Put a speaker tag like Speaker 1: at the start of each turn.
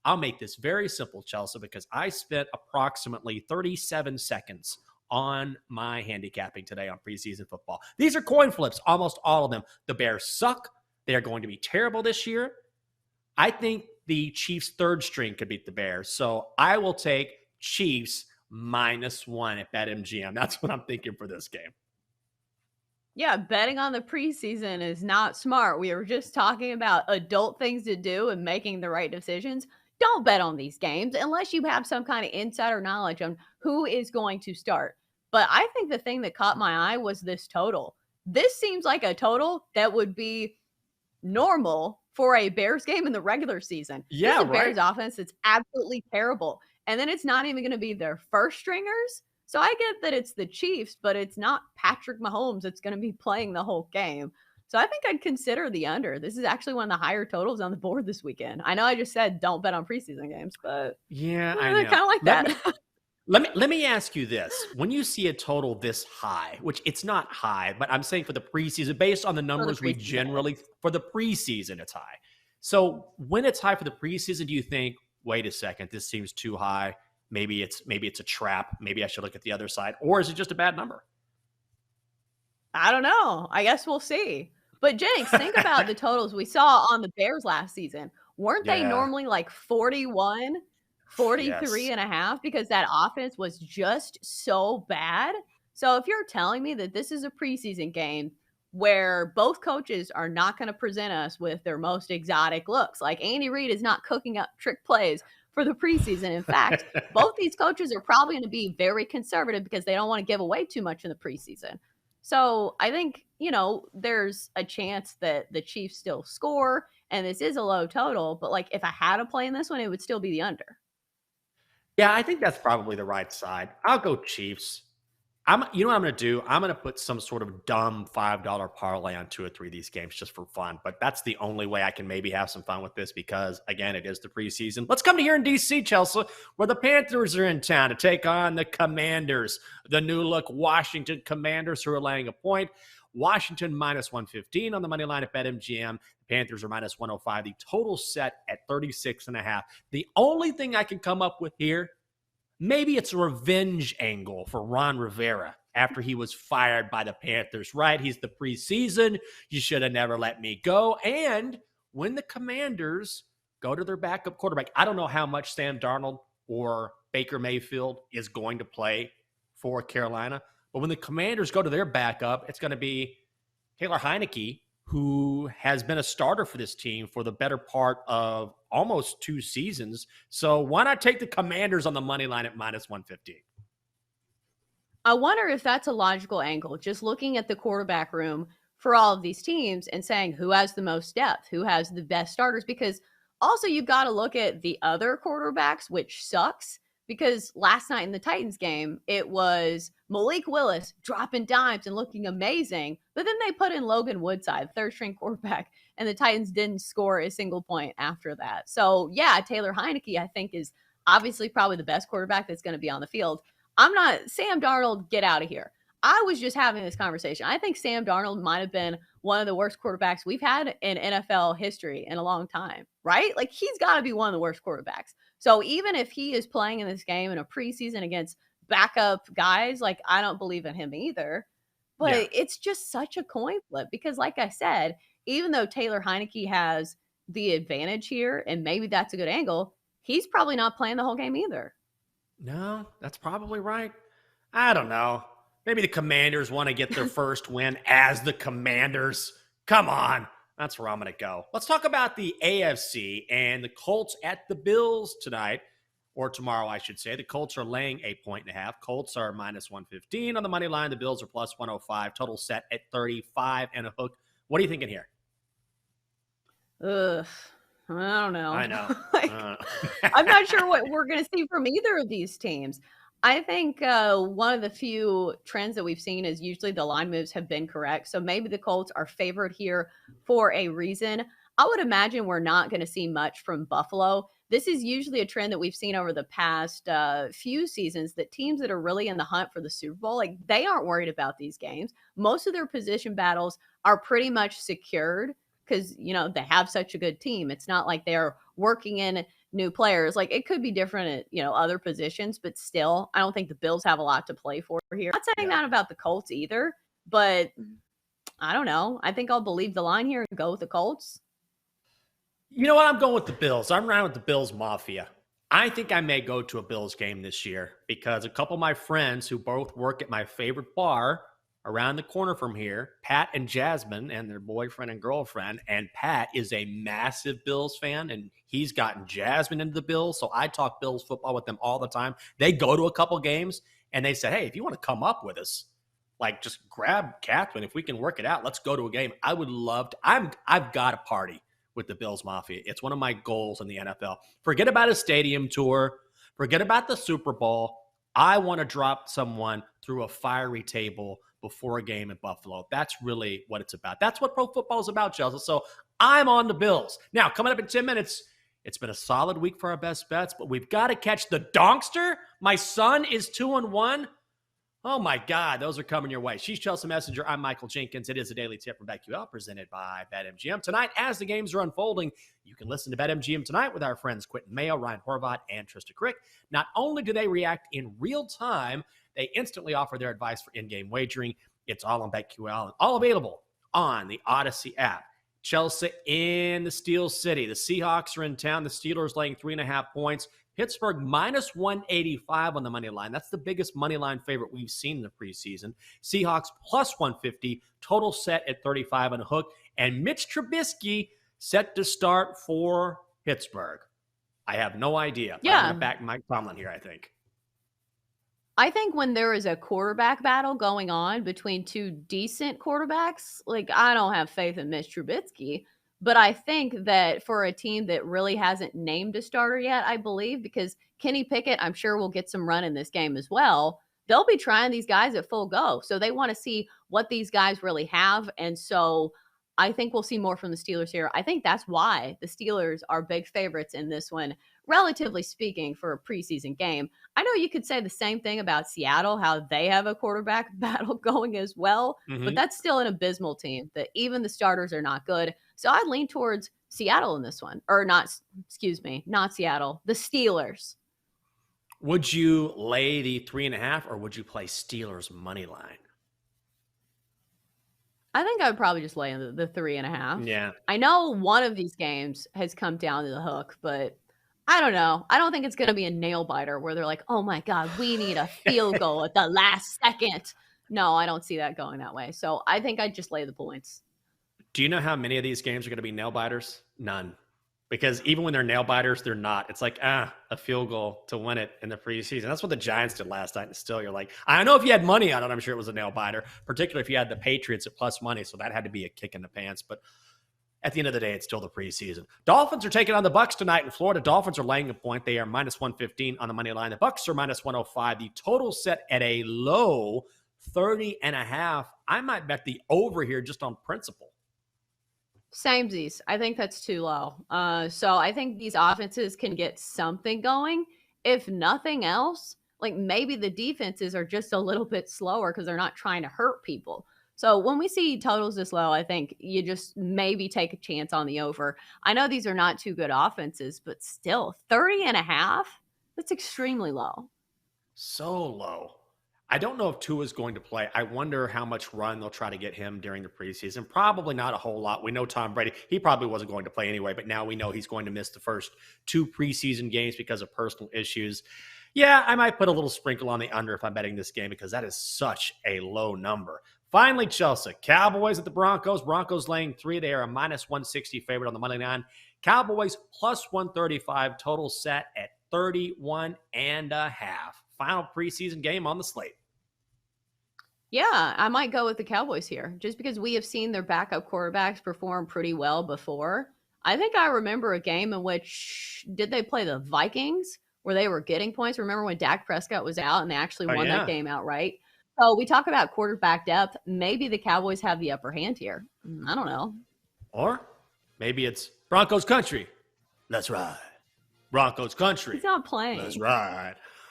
Speaker 1: I'll make this very simple, Chelsea, because I spent approximately 37 seconds on my handicapping today on preseason football. These are coin flips, almost all of them. The Bears suck. They are going to be terrible this year. I think the Chiefs' third string could beat the Bears. So I will take Chiefs -1 at BetMGM. That's what I'm thinking for this game.
Speaker 2: Yeah, betting on the preseason is not smart. We were just talking about adult things to do and making the right decisions. Don't bet on these games unless you have some kind of insider knowledge on who is going to start. But I think the thing that caught my eye was this total. This seems like a total that would be normal for a Bears game in the regular season. This
Speaker 1: Yeah,
Speaker 2: is a Bears
Speaker 1: right?
Speaker 2: offense that's absolutely terrible. And then it's not even going to be their first stringers. So I get that it's the Chiefs, but it's not Patrick Mahomes that's going to be playing the whole game. So I think I'd consider the under. This is actually one of the higher totals on the board this weekend. I know I just said don't bet on preseason games, but
Speaker 1: Yeah, I
Speaker 2: I
Speaker 1: know.
Speaker 2: kind of like
Speaker 1: Let me
Speaker 2: that.
Speaker 1: let me ask you this. When you see a total this high, which it's not high, but I'm saying for the preseason, based on the
Speaker 2: For the
Speaker 1: numbers we
Speaker 2: preseason, it
Speaker 1: generally
Speaker 2: is.
Speaker 1: for the preseason, it's high. So when it's high for the preseason, do you think, wait a second, this seems too high? Maybe it's a trap. Maybe I should look at the other side, or is it just a bad number?
Speaker 2: I don't know. I guess we'll see. But Jenks, think about the totals we saw on the Bears last season. Weren't they
Speaker 1: Yeah.
Speaker 2: normally like 41,
Speaker 1: Yes.
Speaker 2: 43 and a half because that offense was just so bad? So if you're telling me that this is a preseason game where both coaches are not going to present us with their most exotic looks, like Andy Reid is not cooking up trick plays for the preseason. In fact, both these coaches are probably going to be very conservative because they don't want to give away too much in the preseason. So I think, there's a chance that the Chiefs still score and this is a low total, but like if I had to play in this one, it would still be the under.
Speaker 1: Yeah, I think that's probably the right side. I'll go Chiefs. You know what I'm going to do? I'm going to put some sort of dumb $5 parlay on 2 or 3 of these games just for fun. But that's the only way I can maybe have some fun with this because, again, it is the preseason. Let's come to here in D.C., Chelsea, where the Panthers are in town to take on the Commanders, the new look Washington Commanders, who are laying a point. Washington -115 on the money line at BetMGM. The Panthers are -105. The total set at 36.5. The only thing I can come up with here, maybe it's a revenge angle for Ron Rivera after he was fired by the Panthers, right? He's the preseason. You should have never let me go. And when the Commanders go to their backup quarterback, I don't know how much Sam Darnold or Baker Mayfield is going to play for Carolina, but when the Commanders go to their backup, it's going to be Taylor Heineke, who has been a starter for this team for the better part of almost 2 seasons. So why not take the Commanders on the money line at -115?
Speaker 2: I wonder if that's a logical angle, just looking at the quarterback room for all of these teams and saying who has the most depth, who has the best starters, because also you've got to look at the other quarterbacks, which sucks. Because last night in the Titans game, it was Malik Willis dropping dimes and looking amazing. But then they put in Logan Woodside, third string quarterback, and the Titans didn't score a single point after that. So, yeah, Taylor Heineke, I think, is obviously probably the best quarterback that's going to be on the field. I'm not Sam Darnold, get out of here. I was just having this conversation. I think Sam Darnold might have been one of the worst quarterbacks we've had in NFL history in a long time, right? Like he's got to be one of the worst quarterbacks. So even if he is playing in this game in a preseason against backup guys, like I don't believe in him either.
Speaker 1: Yeah.
Speaker 2: But it's just such a coin flip because, like I said, even though Taylor Heineke has the advantage here, and maybe that's a good angle, he's probably not playing the whole game either.
Speaker 1: No, that's probably right. I don't know. Maybe the Commanders want to get their first win as the Commanders. Come on. That's where I'm going to go. Let's talk about the AFC and the Colts at the Bills tonight, or tomorrow, I should say. The Colts are laying a 1.5. Colts are -115 on the money line. The Bills are +105. Total set at 35 and a hook. What are you thinking here?
Speaker 2: Ugh, I don't know.
Speaker 1: I know.
Speaker 2: Like, I'm not sure what we're going to see from either of these teams. I think one of the few trends that we've seen is usually the line moves have been correct. So maybe the Colts are favored here for a reason. I would imagine we're not going to see much from Buffalo. This is usually a trend that we've seen over the past few seasons that teams that are really in the hunt for the Super Bowl, like they aren't worried about these games. Most of their position battles are pretty much secured because, they have such a good team. It's not like they're working in new players. Like it could be different at, other positions, but still, I don't think the Bills have a lot to play for here. I'm not saying that about the Colts either, but I don't know. I think I'll believe the line here and go with the Colts.
Speaker 1: You know what? I'm going with the Bills. I'm around with the Bills Mafia. I think I may go to a Bills game this year because a couple of my friends who both work at my favorite bar around the corner from here, Pat and Jasmine and their boyfriend and girlfriend, and Pat is a massive Bills fan, and he's gotten Jasmine into the Bills, so I talk Bills football with them all the time. They go to a couple games, and they said, hey, if you want to come up with us, like just grab Catherine. If we can work it out, let's go to a game. I would love to. I've got a party with the Bills Mafia. It's one of my goals in the NFL. Forget about a stadium tour. Forget about the Super Bowl. I want to drop someone through a fiery table before a game in Buffalo. That's really what it's about. That's what pro football is about, Chelsea. So I'm on the Bills. Now, coming up in 10 minutes, it's been a solid week for our best bets, but we've got to catch the Donkster. My son is 2-1. Oh, my God. Those are coming your way. She's Chelsea Messenger. I'm Michael Jenkins. It is a daily tip from BetQL presented by BetMGM. Tonight, as the games are unfolding, you can listen to BetMGM tonight with our friends Quentin Mayo, Ryan Horvath, and Trista Crick. Not only do they react in real time, they instantly offer their advice for in-game wagering. It's all on BetQL and all available on the Odyssey app. Chelsea in the Steel City. The Seahawks are in town. The Steelers laying 3.5 points. Pittsburgh minus 185 on the money line. That's the biggest money line favorite we've seen in the preseason. Seahawks plus 150. Total set at 35 on a hook. And Mitch Trubisky set to start for Pittsburgh. I have no idea.
Speaker 2: Yeah.
Speaker 1: I'm going to back Mike Tomlin here, I think.
Speaker 2: I think when there is a quarterback battle going on between two decent quarterbacks, like I don't have faith in Mitch Trubisky, but I think that for a team that really hasn't named a starter yet, I believe, because Kenny Pickett, I'm sure will get some run in this game as well. They'll be trying these guys at full go. So they want to see what these guys really have. And so I think we'll see more from the Steelers here. I think that's why the Steelers are big favorites in this one, relatively speaking, for a preseason game. I know you could say the same thing about Seattle, how they have a quarterback battle going as well, but that's still an abysmal team that even the starters are not good. So I'd lean towards Seattle in this one, or not Seattle, the Steelers.
Speaker 1: Would you lay the 3.5 or would you play Steelers money line?
Speaker 2: I think I would probably just lay in the 3.5.
Speaker 1: Yeah.
Speaker 2: I know one of these games has come down to the hook, but I don't know. I don't think it's going to be a nail biter where they're like, oh my God, we need a field goal at the last second. No, I don't see that going that way. So I think I'd just lay the points.
Speaker 1: Do you know how many of these games are going to be nail biters? None. Because even when they're nail biters, they're not. It's like, a field goal to win it in the preseason. That's what the Giants did last night. And still, you're like, I know if you had money on it, I'm sure it was a nail biter, particularly if you had the Patriots at plus money. So that had to be a kick in the pants. But at the end of the day, it's still the preseason. Dolphins are taking on the Bucs tonight in Florida. Dolphins are laying a point. They are minus 115 on the money line. The Bucs are minus 105. The total set at a low 30.5. I might bet the over here just on principle.
Speaker 2: Samesies. I think that's too low. So I think these offenses can get something going. If nothing else, like maybe the defenses are just a little bit slower because they're not trying to hurt people. So when we see totals this low, I think you just maybe take a chance on the over. I know these are not two good offenses, but still 30.5, that's extremely low.
Speaker 1: So low. I don't know if Tua is going to play. I wonder how much run they'll try to get him during the preseason. Probably not a whole lot. We know Tom Brady, he probably wasn't going to play anyway, but now we know he's going to miss the first 2 preseason games because of personal issues. Yeah, I might put a little sprinkle on the under if I'm betting this game because that is such a low number. Finally, Chelsea. Cowboys at the Broncos. Broncos laying 3. They are a minus 160 favorite on the money line. Cowboys plus 135. Total set at 31.5. Final preseason game on the slate.
Speaker 2: Yeah, I might go with the Cowboys here just because we have seen their backup quarterbacks perform pretty well before. I think I remember a game in which, did they play the Vikings where they were getting points? Remember when Dak Prescott was out and they actually won that game outright? So we talk about quarterback depth. Maybe the Cowboys have the upper hand here. I don't know.
Speaker 1: Or maybe it's Broncos country. Let's ride. Broncos country.
Speaker 2: He's not playing.
Speaker 1: Let's ride.